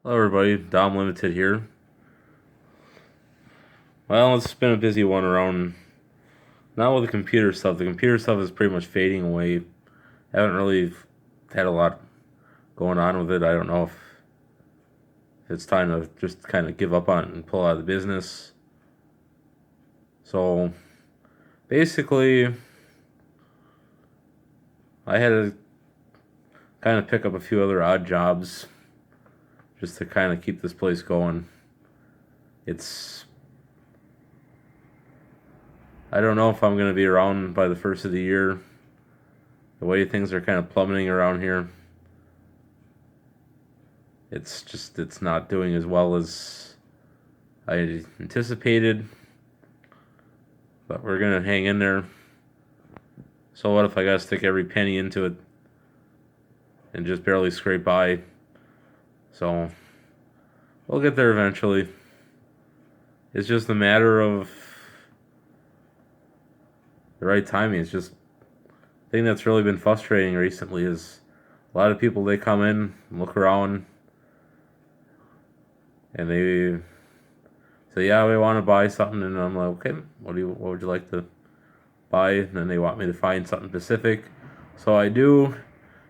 Hello, everybody. Dom Limited here. Well, it's been a busy one around. Not with the computer stuff. The computer stuff is pretty much fading away. I haven't really had a lot going on with it. I don't know if it's time to just kind of give up on it and pull out of the business. So basically, I had to kind of pick up a few other odd jobs just to kind of keep this place going. It's I don't know if I'm going to be around by the first of the year. The way things are kind of plummeting around here, it's not doing as well as I anticipated. But we're going to hang in there. So what if I got to stick every penny into it and just barely scrape by? So we'll get there eventually. It's just a matter of the right timing. It's just the thing that's really been frustrating recently is a lot of people, they come in, look around, and they say, "Yeah, we want to buy something," and I'm like, "Okay, what would you like to buy?" And then they want me to find something specific, so I do,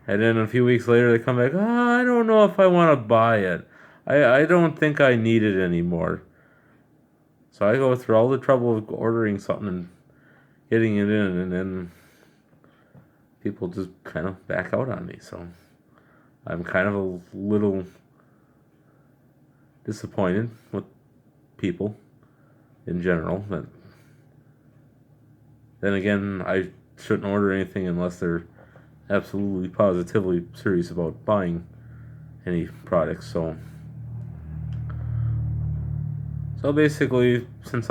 and then a few weeks later they come back, "Oh, I don't know if I want to buy it. I don't think I need it anymore." So I go through all the trouble of ordering something and getting it in, and then people just kind of back out on me. So I'm kind of a little disappointed with people in general. But then again, I shouldn't order anything unless they're absolutely positively serious about buying any products. So basically, since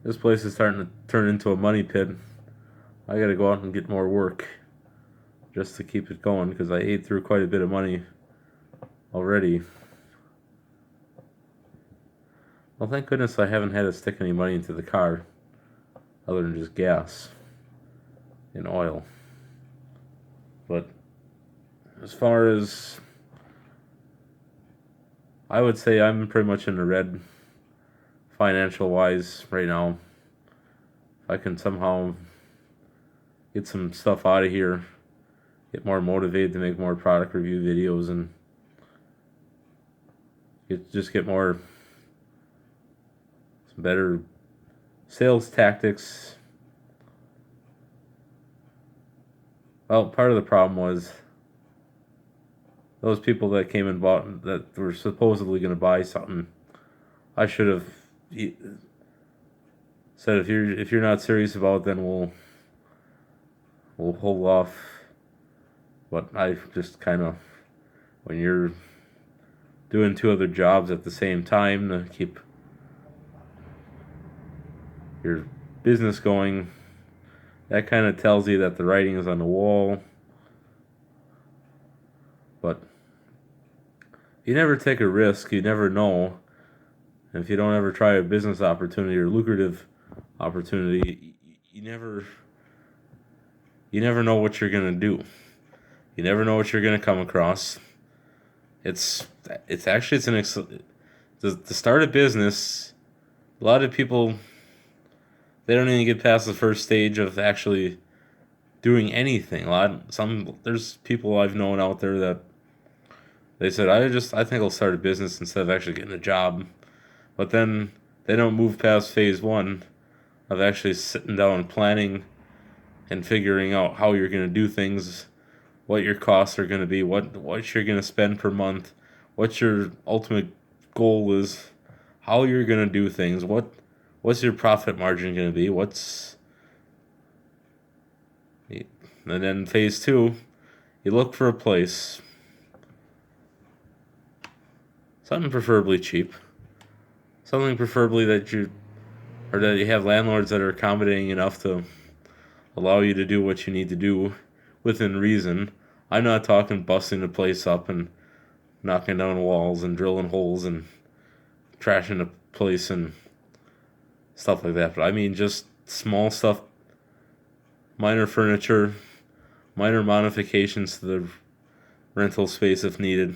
this place is starting to turn into a money pit, I got to go out and get more work just to keep it going because I ate through quite a bit of money already. Well, thank goodness I haven't had to stick any money into the car other than just gas and oil. But as far as I would say, I'm pretty much in the red financial wise right now. If I can somehow get some stuff out of here, get more motivated to make more product review videos, and get more some better sales tactics. Well, part of the problem was those people that came and bought that were supposedly going to buy something. I should have said, if you're not serious about it, then we'll hold off. But I just kind of, when you're doing two other jobs at the same time to keep your business going, that kind of tells you that the writing is on the wall. But you never take a risk, you never know. And if you don't ever try a business opportunity or lucrative opportunity, you never know what you're gonna do. You never know what you're gonna come across. It's actually to start a business. A lot of people, they don't even get past the first stage of actually doing anything. There's people I've known out there that they said, I think I'll start a business instead of actually getting a job. But then they don't move past phase one of actually sitting down and planning and figuring out how you're going to do things, what your costs are going to be, what you're going to spend per month, what your ultimate goal is, how you're going to do things, what's your profit margin going to be, and then phase two, you look for a place, something preferably cheap, something preferably that you have landlords that are accommodating enough to allow you to do what you need to do within reason. I'm not talking busting the place up and knocking down walls and drilling holes and trashing the place and stuff like that. But I mean just small stuff, minor furniture, minor modifications to the rental space if needed.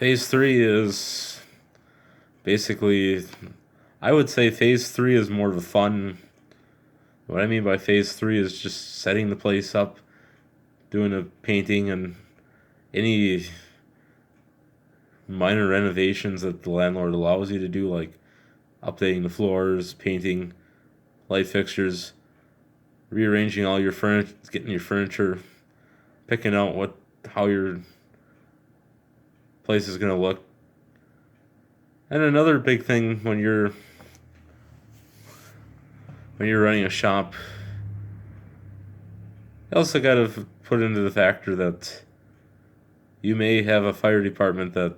Phase 3 is basically, I would say phase 3 is more of a fun. What I mean by phase 3 is just setting the place up, doing a painting, and any minor renovations that the landlord allows you to do, like updating the floors, painting, light fixtures, rearranging all your furniture, getting your furniture, picking out how your place is going to look. And another big thing when you're running a shop, you also got to put into the factor that you may have a fire department that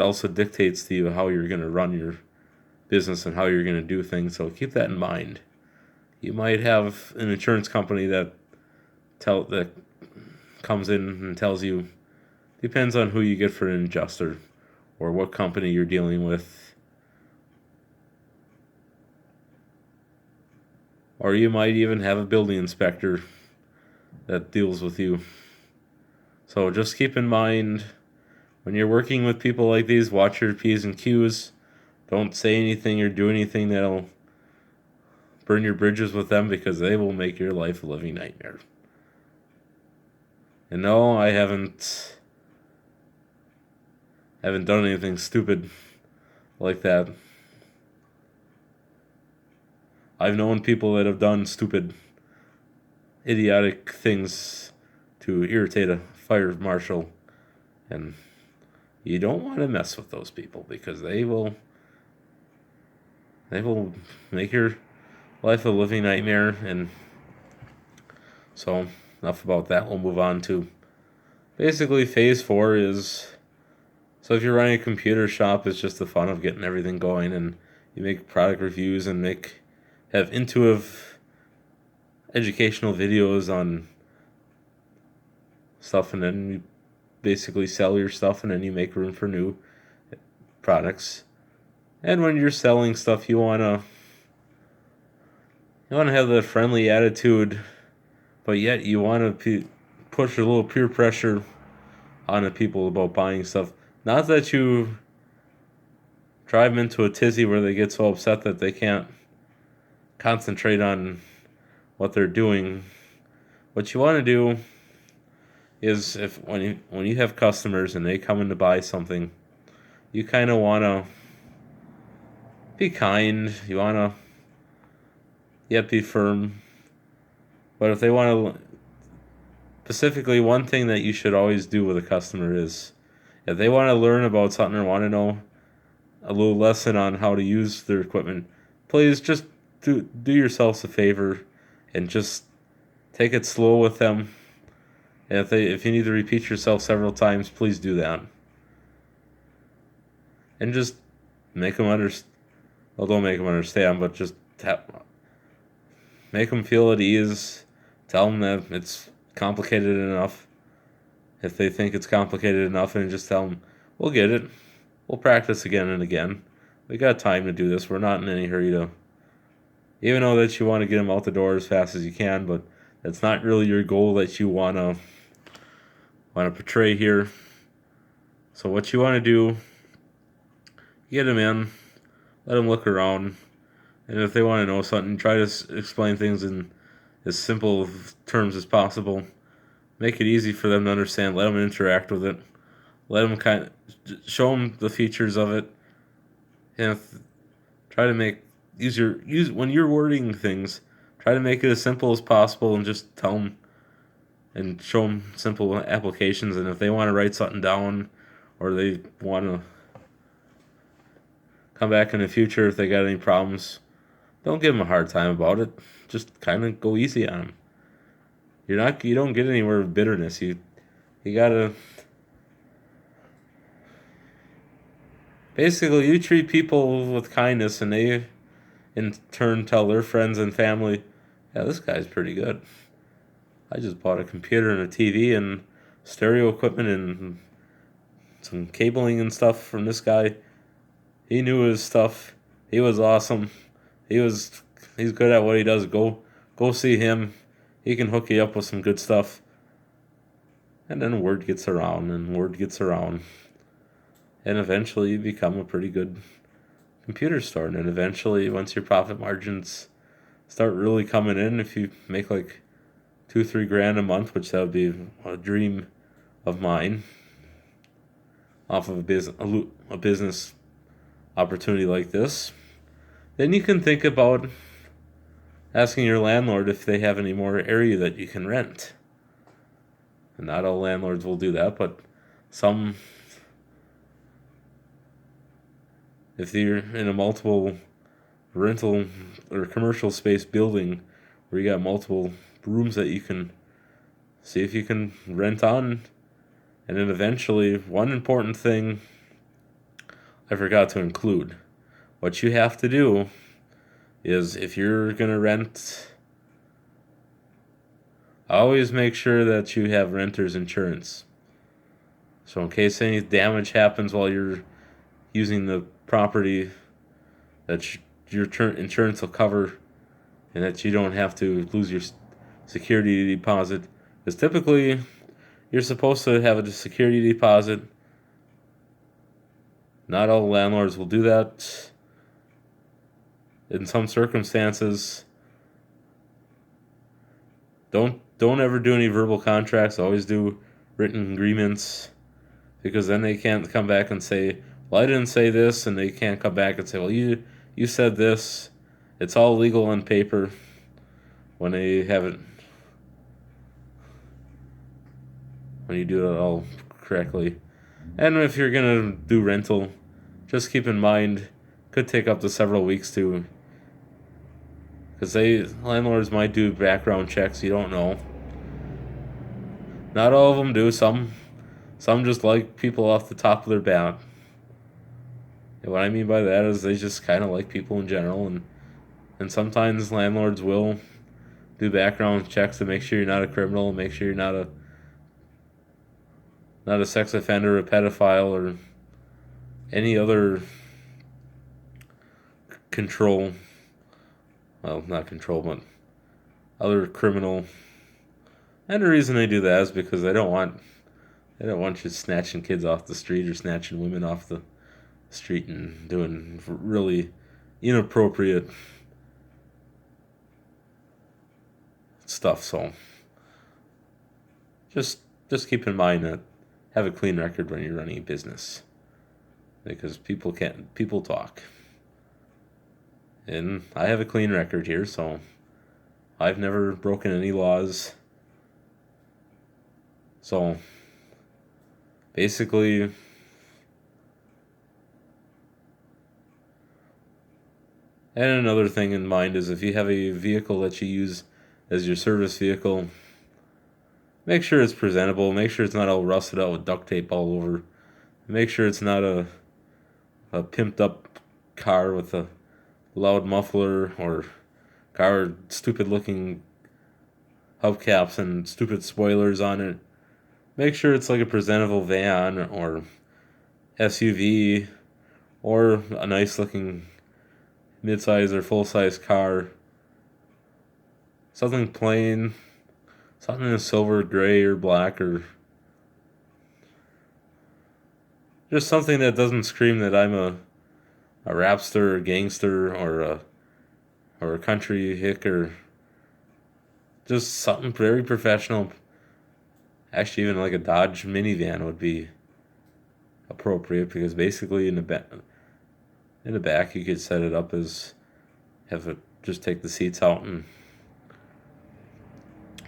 also dictates to you how you're going to run your business and how you're going to do things. So keep that in mind. You might have an insurance company that comes in and tells you, depends on who you get for an adjuster or what company you're dealing with. Or you might even have a building inspector that deals with you. So just keep in mind, when you're working with people like these, watch your P's and Q's. Don't say anything or do anything that'll burn your bridges with them, because they will make your life a living nightmare. And no, I haven't done anything stupid like that. I've known people that have done stupid, idiotic things to irritate a fire marshal, and you don't want to mess with those people, because they will make your life a living nightmare. And so enough about that. We'll move on to basically phase 4 is, so if you're running a computer shop, it's just the fun of getting everything going, and you make product reviews and have intuitive educational videos on stuff, and then you basically sell your stuff, and then you make room for new products. And when you're selling stuff, you want to have that friendly attitude, but yet you want to push a little peer pressure on the people about buying stuff. Not that you drive them into a tizzy where they get so upset that they can't concentrate on what they're doing. What you want to do is, when you have customers and they come in to buy something, you kind of want to be kind. You want to yet be firm. But if they want to, specifically, one thing that you should always do with a customer is, if they want to learn about something or want to know a little lesson on how to use their equipment, please just do yourselves a favor and just take it slow with them. And if you need to repeat yourself several times, please do that. And just make them understand. Well, don't make them understand, but just make them feel at ease. Tell them that it's complicated enough. If they think it's complicated enough, and just tell them, we'll get it. We'll practice again and again. We got time to do this. We're not in any hurry to. Even though that you want to get them out the door as fast as you can, but that's not really your goal that you want to portray here. So what you want to do, get them in, let them look around, and if they want to know something, try to explain things in as simple terms as possible. Make it easy for them to understand. Let them interact with it. Let them show them the features of it, and try to use when you're wording things, try to make it as simple as possible, and just tell them and show them simple applications. And if they want to write something down, or they want to come back in the future if they got any problems, don't give them a hard time about it. Just kind of go easy on them. You don't get anywhere with bitterness. You gotta, basically, you treat people with kindness, and they in turn tell their friends and family, yeah, this guy's pretty good. I just bought a computer and a TV and stereo equipment and some cabling and stuff from this guy. He knew his stuff. He was awesome. He's good at what he does. Go see him. He can hook you up with some good stuff. And then word gets around and word gets around. And eventually you become a pretty good computer store. And then eventually, once your profit margins start really coming in, if you make like 2-3 grand a month, which that would be a dream of mine, off of a business opportunity like this, then you can think about asking your landlord if they have any more area that you can rent. And not all landlords will do that, but some, if you're in a multiple rental or commercial space building where you got multiple rooms that you can see if you can rent on. And then eventually, one important thing I forgot to include. What you have to do is if you're going to rent, always make sure that you have renter's insurance. So in case any damage happens while you're using the property, that your insurance will cover, and that you don't have to lose your security deposit. Because typically, you're supposed to have a security deposit. Not all landlords will do that. In some circumstances, don't ever do any verbal contracts. Always do written agreements, because then they can't come back and say, well, I didn't say this, and they can't come back and say, well, you said this. It's all legal on paper when they have it, when you do it all correctly. And if you're going to do rental, just keep in mind, could take up to several weeks to, because landlords might do background checks, you don't know. Not all of them do. Some just like people off the top of their bat. And what I mean by that is they just kind of like people in general, and sometimes landlords will do background checks to make sure you're not a criminal, make sure you're not a sex offender, a pedophile, or any other control. Well, not control, but other criminal. And the reason they do that is because they don't want you snatching kids off the street or snatching women off the street and doing really inappropriate stuff. So just keep in mind that have a clean record when you're running a business, because people talk. And I have a clean record here, so I've never broken any laws. So basically, and another thing in mind is if you have a vehicle that you use as your service vehicle, make sure it's presentable. Make sure it's not all rusted out with duct tape all over. Make sure it's not a pimped up car with a loud muffler, or car with stupid looking hubcaps and stupid spoilers on it. Make sure it's like a presentable van or SUV, or a nice looking mid-size or full-size car. Something plain, something in silver, gray, or black, or just something that doesn't scream that I'm a rapster or gangster or a country hick, or just something very professional. Actually, even like a Dodge minivan would be appropriate, because basically in the back you could set it up as just take the seats out and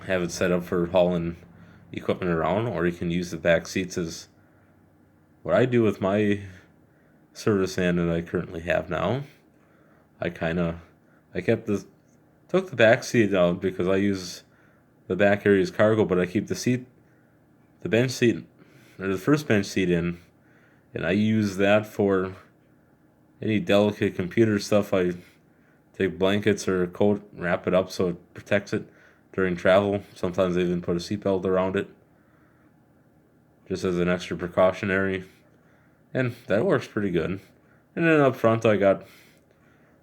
have it set up for hauling equipment around, or you can use the back seats as what I do with my service van that I currently have now. I took the back seat out because I use the back area as cargo, but I keep the bench seat, or the first bench seat in, and I use that for any delicate computer stuff. I take blankets or a coat, wrap it up so it protects it during travel. Sometimes I even put a seatbelt around it, just as an extra precautionary, and that works pretty good. And then up front I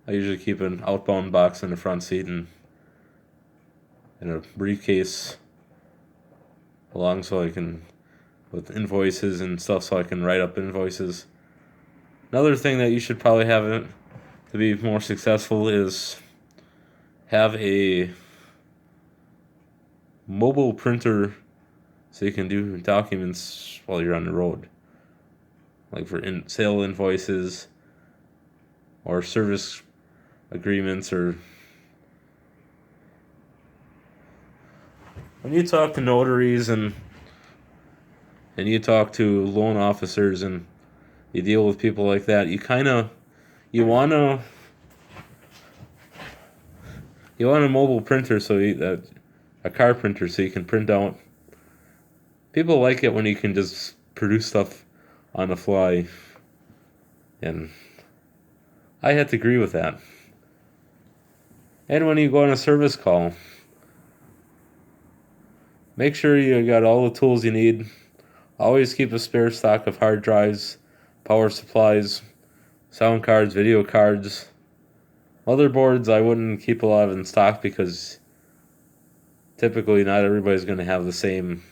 usually keep an outbound box in the front seat and a briefcase along so I can, with invoices and stuff, so I can write up invoices. Another thing that you should probably have it to be more successful is have a mobile printer so you can do documents while you're on the road, like for sale invoices or service agreements, or when you talk to notaries and you talk to loan officers and you deal with people like that, you want a mobile printer, so a car printer, so you can print out. People like it when you can just produce stuff on the fly, and I had to agree with that. And when you go on a service call, make sure you got all the tools you need. Always keep a spare stock of hard drives, power supplies, sound cards, video cards. Motherboards, I wouldn't keep a lot in stock because typically not everybody's going to have the same.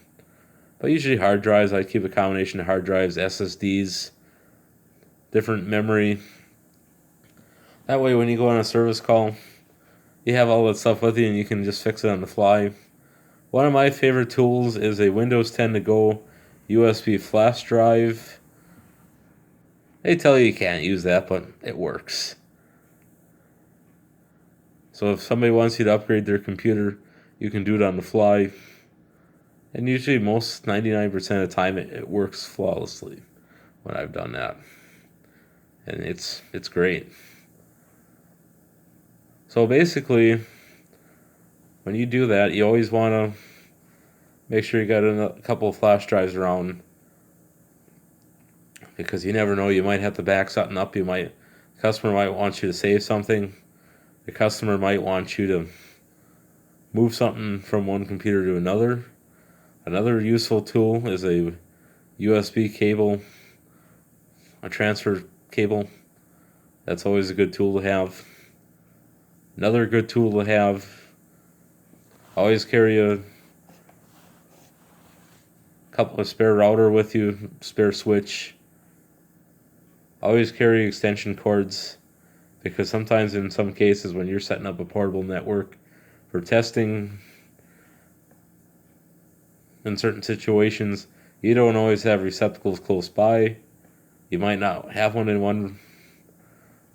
But usually hard drives, I keep a combination of hard drives, SSDs, different memory. That way when you go on a service call, you have all that stuff with you and you can just fix it on the fly. One of my favorite tools is a Windows 10 to go USB flash drive. They tell you can't use that, but it works. So if somebody wants you to upgrade their computer, you can do it on the fly. And usually 99% of the time it works flawlessly when I've done that. And it's great. So basically, when you do that, you always want to make sure you got a couple of flash drives around, because you never know, you might have to back something up. The customer might want you to save something. The customer might want you to move something from one computer to another. Another useful tool is a USB cable, a transfer cable. That's always a good tool to have. Another good tool to have, always carry a couple of spare router with you, spare switch. Always carry extension cords, because sometimes in some cases when you're setting up a portable network for testing, in certain situations, you don't always have receptacles close by. You might not have one in one,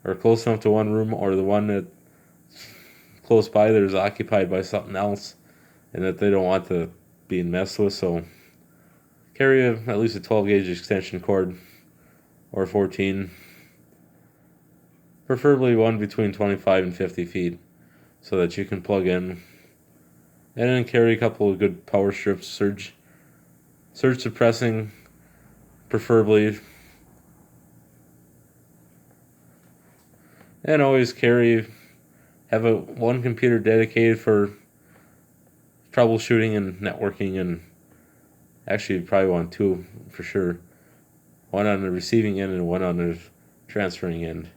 or close enough to one room, or the one that close by that is occupied by something else, and that they don't want to being messed with. So carry at least a 12 gauge extension cord, or 14, preferably one between 25 and 50 feet, so that you can plug in. And then carry a couple of good power strips, surge suppressing, preferably. And always have one computer dedicated for troubleshooting and networking, and actually you probably want two for sure. One on the receiving end and one on the transferring end,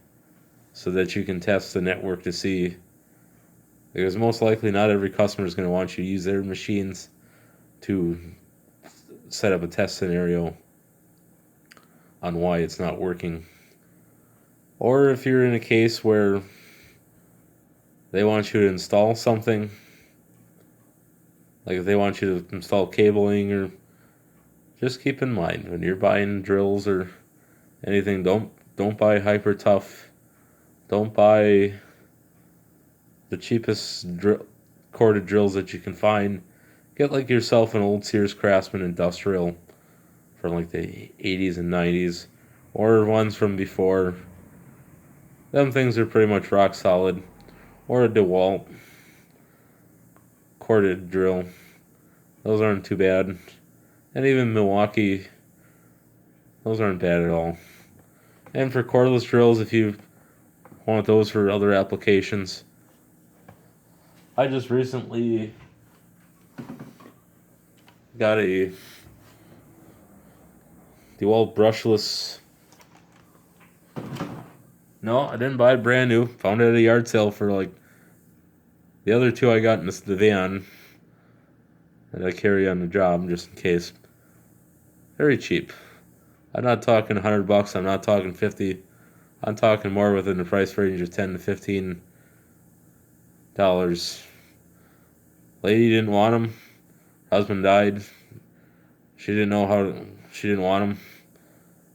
so that you can test the network to see, because most likely not every customer is going to want you to use their machines to set up a test scenario on why it's not working. Or if you're in a case where they want you to install something, like if they want you to install cabling, or just keep in mind when you're buying drills or anything, don't buy hyper tough. Don't buy the cheapest corded drills that you can find. Get like yourself an old Sears Craftsman Industrial from like the 80s and 90s, or ones from before. Them things are pretty much rock solid. Or a DeWalt corded drill. Those aren't too bad. And even Milwaukee, those aren't bad at all. And for cordless drills, if you want those for other applications, I just recently got a DeWalt brushless. No, I didn't buy it brand new. Found it at a yard sale for like the other two I got in the van. that I carry on the job just in case. Very cheap. I'm not talking $100. I'm not talking 50. I'm talking more within the price range of $10 to $15. Lady didn't want them. Husband died. She didn't know how. She didn't want them.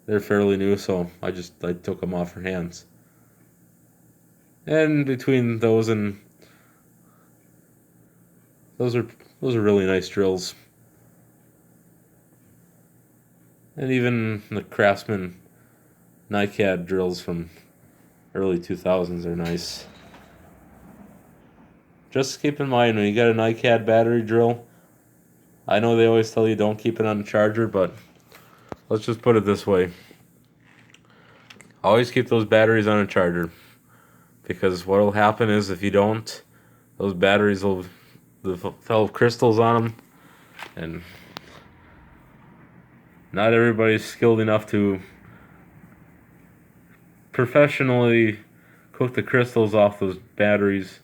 They're fairly new, so I took them off her hands. And between those and those are really nice drills. And even the Craftsman NiCad drills from early 2000s are nice. Just keep in mind when you got a NiCad battery drill, I know they always tell you don't keep it on the charger, but let's just put it this way. Always keep those batteries on a charger, because what will happen is if you don't, those batteries will have crystals on them, and not everybody's skilled enough to professionally cook the crystals off those batteries.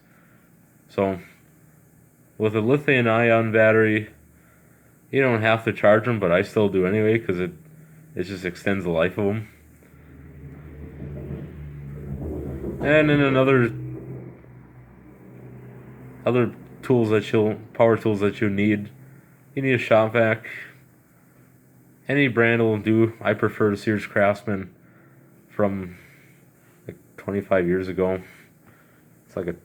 So with a lithium-ion battery, you don't have to charge them, but I still do anyway because it just extends the life of them. And then other power tools that you need a shop vac. Any brand will do. I prefer the Sears Craftsman from like 25 years ago. It's like a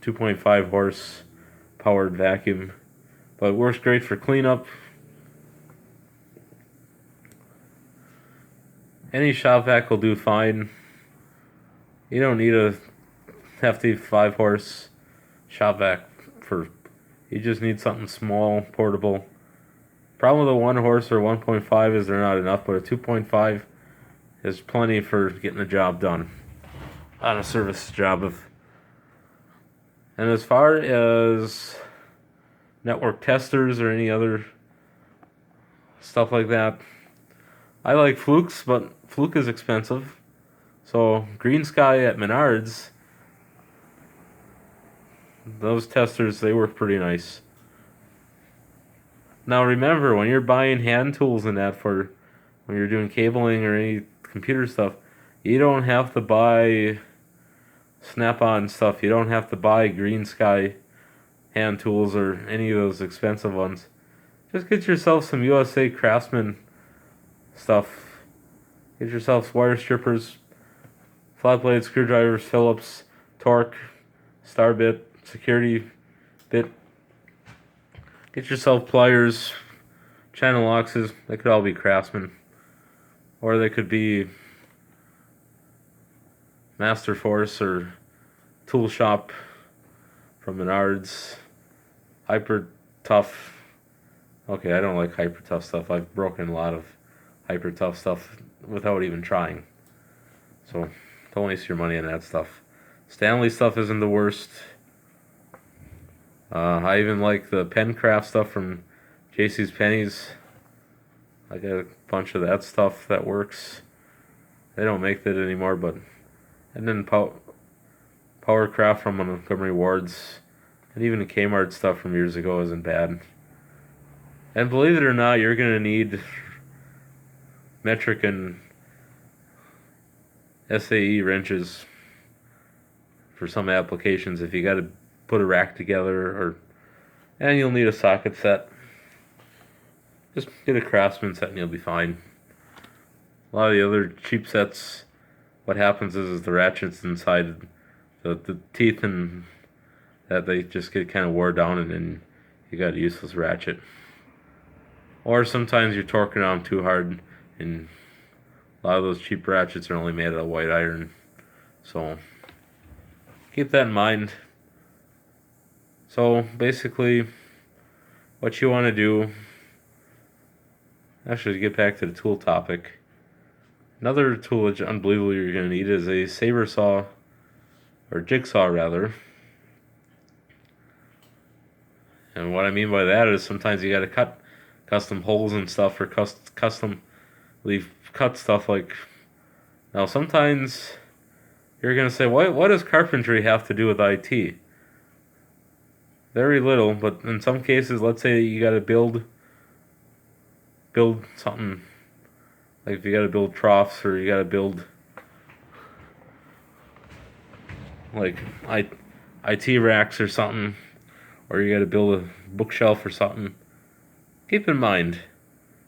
2.5 horse powered vacuum, but it works great for cleanup. Any shop vac will do fine. You don't need a hefty 5 horse shop vac you just need something small, portable. Problem with a 1 horse or 1.5 is they're not enough, but a 2.5 is plenty for getting the job done on a service job. And as far as network testers or any other stuff like that, I like Flukes, but Fluke is expensive. So Green Sky at Menards, those testers, they work pretty nice. Now remember, when you're buying hand tools and that for when you're doing cabling or any computer stuff, you don't have to buy Snap-on stuff. You don't have to buy Green Sky hand tools or any of those expensive ones. Just get yourself some USA Craftsman stuff. Get yourself wire strippers, flat blade screwdrivers, Phillips, Torque, Star bit, security bit. Get yourself pliers, channel locks. They could all be Craftsman, or they could be Master Force or Tool Shop from Menards. Hyper Tough. Okay, I don't like Hyper Tough stuff. I've broken a lot of Hyper Tough stuff without even trying. So don't waste your money on that stuff. Stanley stuff isn't the worst. I even like the Pencraft stuff from JC's Penney's. I got a bunch of that stuff that works. They don't make that anymore, but and then Powercraft from Montgomery Ward's, and even the Kmart stuff from years ago isn't bad. And believe it or not, you're gonna need metric and SAE wrenches for some applications if you got to put a rack together, and you'll need a socket set. Just get a Craftsman set and you'll be fine. A lot of the other cheap sets, what happens is the ratchets inside the teeth and that they just get kind of wore down, and then you got a useless ratchet. Or sometimes you're torquing on too hard, and a lot of those cheap ratchets are only made out of white iron. So keep that in mind. So basically, what you want to do, actually to get back to the tool topic, another tool that unbelievably you're going to need is a saber saw, or jigsaw rather. And what I mean by that is sometimes you got to cut custom holes and stuff, or custom cut stuff like. Now sometimes you're going to say, what does carpentry have to do with IT? very little, but in some cases, let's say you got to build something, like if you got to build troughs or you got to build like IT racks or something, or you got to build a bookshelf or something. Keep in mind,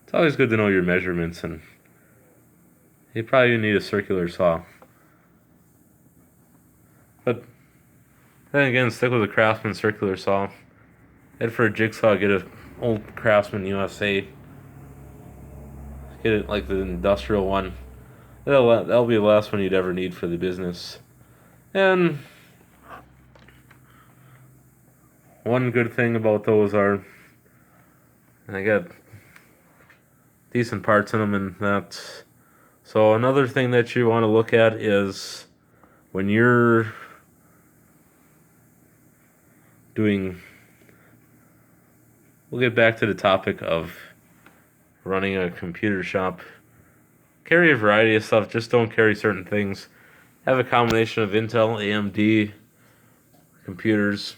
it's always good to know your measurements, and you probably need a circular saw. But then again, stick with a Craftsman circular saw. Head for a jigsaw, get a old Craftsman USA. Get it like the industrial one. That'll be the last one you'd ever need for the business. And one good thing about those are, I got decent parts in them, and that. So another thing that you want to look at is when you're doing. We'll get back to the topic of running a computer shop. Carry a variety of stuff, just don't carry certain things. Have a combination of Intel, AMD computers.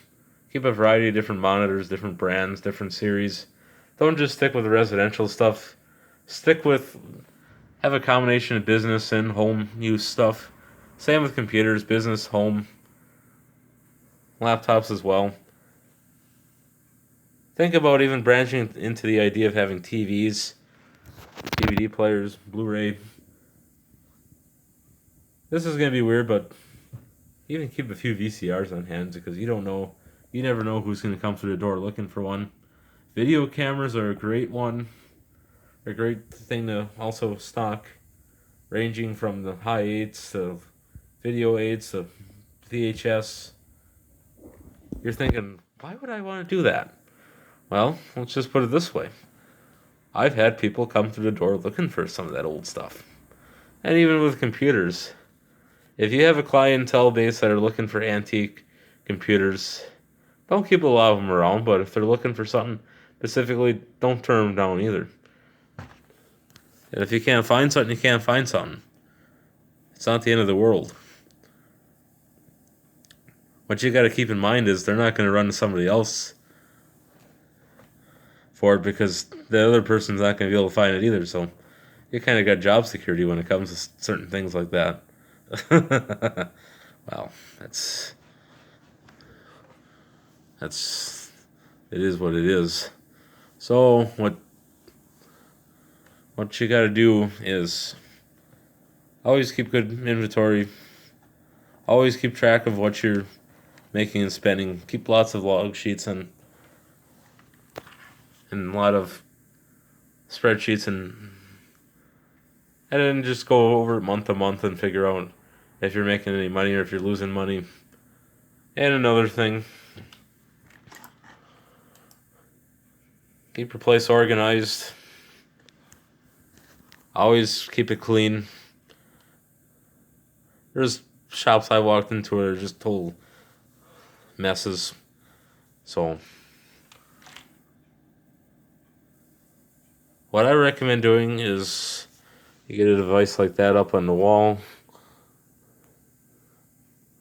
Keep a variety of different monitors, different brands, different series. Don't just stick with the residential stuff. Have a combination of business and home use stuff. Same with computers, business, home, laptops as well. Think about even branching into the idea of having TVs, DVD players, Blu-ray. This is going to be weird, but even keep a few VCRs on hand, because you never know who's going to come through the door looking for one. Video cameras are a great one. They're a great thing to also stock, ranging from the high 8s to video 8s to VHS. You're thinking, why would I want to do that? Well, let's just put it this way. I've had people come through the door looking for some of that old stuff. And even with computers, if you have a clientele base that are looking for antique computers, don't keep a lot of them around, but if they're looking for something specifically, don't turn them down either. And if you can't find something, you can't find something. It's not the end of the world. What you got to keep in mind is they're not going to run to somebody else for it, because the other person's not going to be able to find it either. So you kind of got job security when it comes to certain things like that. Well, it is what it is. So what you got to do is always keep good inventory. Always keep track of what you're making and spending. Keep lots of log sheets and a lot of spreadsheets, and then just go over it month to month and figure out if you're making any money or if you're losing money. And another thing, keep your place organized. Always keep it clean. There's shops I walked into where they're just total messes. So what I recommend doing is you get a device like that up on the wall,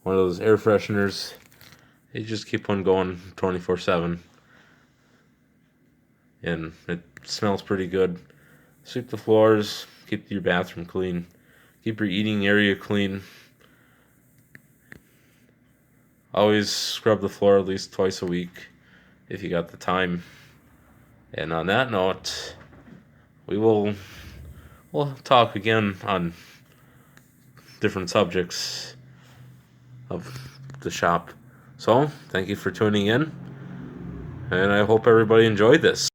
one of those air fresheners. You just keep one going 24/7, and it smells pretty good. Sweep the floors, keep your bathroom clean, keep your eating area clean. Always scrub the floor at least twice a week if you got the time. And on that note, we'll talk again on different subjects of the shop. So, thank you for tuning in, and I hope everybody enjoyed this.